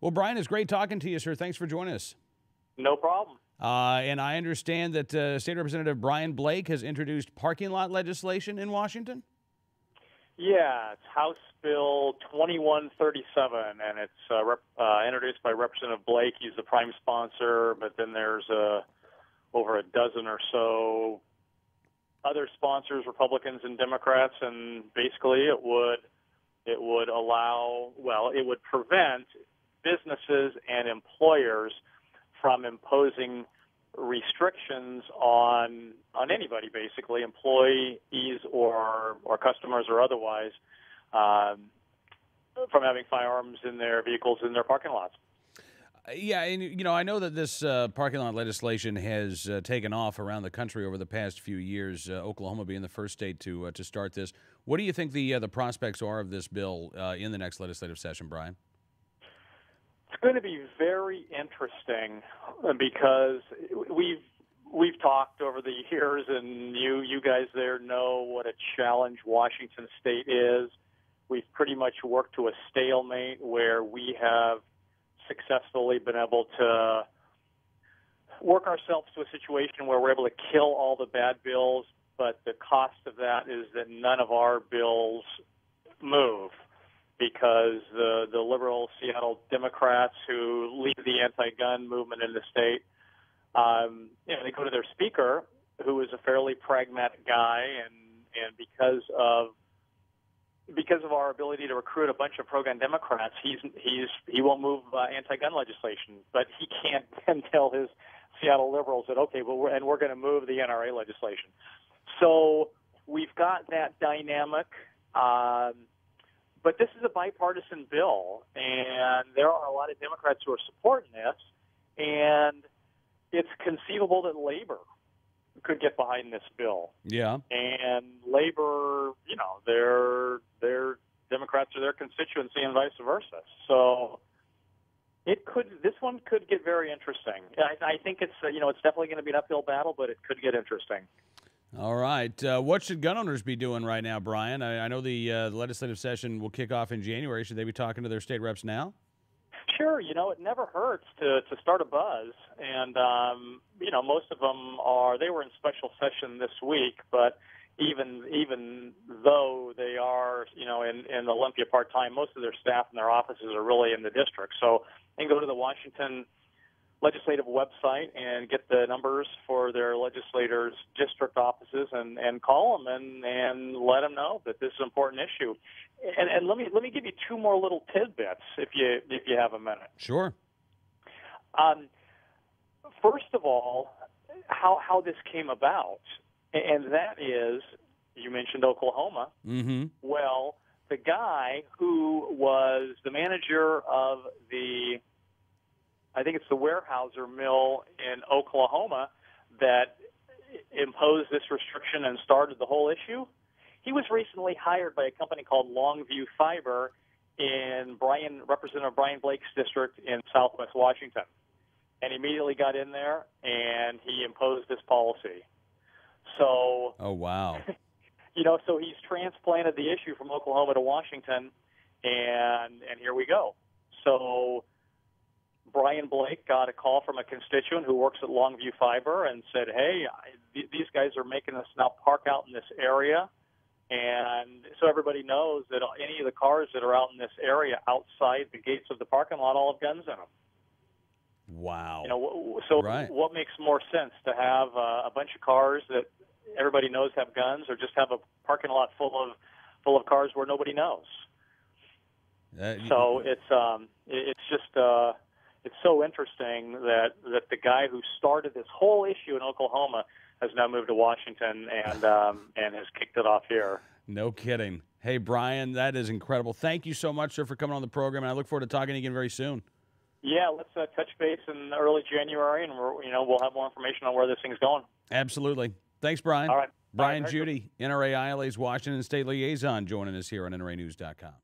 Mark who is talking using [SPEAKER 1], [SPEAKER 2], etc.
[SPEAKER 1] Well, Brian, it's great talking to you, sir. Thanks for joining us.
[SPEAKER 2] No problem.
[SPEAKER 1] And I understand that State Representative Brian Blake has introduced parking lot legislation in Washington.
[SPEAKER 2] Yeah, it's House Bill 2137, and it's introduced by Representative Blake. He's the prime sponsor, but then there's over a dozen or so other sponsors, Republicans and Democrats, and basically it would prevent businesses and employers from imposing restrictions on anybody, basically employees or customers or otherwise, from having firearms in their vehicles in their parking lots.
[SPEAKER 1] Yeah, and I know that this parking lot legislation has taken off around the country over the past few years. Oklahoma being the first state to start this. What do you think the prospects are of this bill in the next legislative session, Brian?
[SPEAKER 2] It's going to be very interesting because we've talked over the years, and you guys there know what a challenge Washington State is. We've pretty much worked to a stalemate where we have successfully been able to work ourselves to a situation where we're able to kill all the bad bills, but the cost of that is that none of our bills move, because the liberal Seattle Democrats who lead the anti-gun movement in the state, they go to their speaker, who is a fairly pragmatic guy, and because of our ability to recruit a bunch of pro-gun Democrats, he won't move anti-gun legislation, but he can't then tell his Seattle liberals that we're going to move the NRA legislation. So we've got that dynamic. But this is a bipartisan bill, and there are a lot of Democrats who are supporting this, and it's conceivable that labor could get behind this bill.
[SPEAKER 1] Yeah.
[SPEAKER 2] And labor, they're Democrats are their constituency and vice versa. So this one could get very interesting. I think it's definitely going to be an uphill battle, but it could get interesting.
[SPEAKER 1] All right. What should gun owners be doing right now, Brian? I know the legislative session will kick off in January. Should they be talking to their state reps now?
[SPEAKER 2] Sure. It never hurts to start a buzz. And, most of them they were in special session this week, but even though they are, in Olympia part-time, most of their staff and their offices are really in the district. So they can go to the Washington legislative website and get the numbers for their legislators' district offices and call them and let them know that this is an important issue. And let me give you two more little tidbits if you have a minute.
[SPEAKER 1] Sure.
[SPEAKER 2] First of all, how this came about, and that is, you mentioned Oklahoma.
[SPEAKER 1] Mm-hmm.
[SPEAKER 2] Well, the guy who was the manager of I think it's the Weyerhaeuser mill in Oklahoma that imposed this restriction and started the whole issue. He was recently hired by a company called Longview Fiber in Representative Brian Blake's district in Southwest Washington. And he immediately got in there and he imposed this policy. So,
[SPEAKER 1] oh, wow.
[SPEAKER 2] So he's transplanted the issue from Oklahoma to Washington, and here we go. So Brian Blake got a call from a constituent who works at Longview Fiber and said, hey, these guys are making us now park out in this area. And so everybody knows that any of the cars that are out in this area outside the gates of the parking lot all have guns in them.
[SPEAKER 1] Wow.
[SPEAKER 2] So
[SPEAKER 1] right.
[SPEAKER 2] What makes more sense, to have a bunch of cars that everybody knows have guns, or just have a parking lot full of cars where nobody knows? So it's so interesting that the guy who started this whole issue in Oklahoma has now moved to Washington and has kicked it off here.
[SPEAKER 1] No kidding. Hey, Brian, that is incredible. Thank you so much, sir, for coming on the program, and I look forward to talking again very soon.
[SPEAKER 2] Yeah, let's touch base in early January, and we'll have more information on where this thing's going.
[SPEAKER 1] Absolutely. Thanks, Brian.
[SPEAKER 2] All right.
[SPEAKER 1] Brian Judy, NRA ILA's Washington State Liaison, joining us here on NRAnews.com.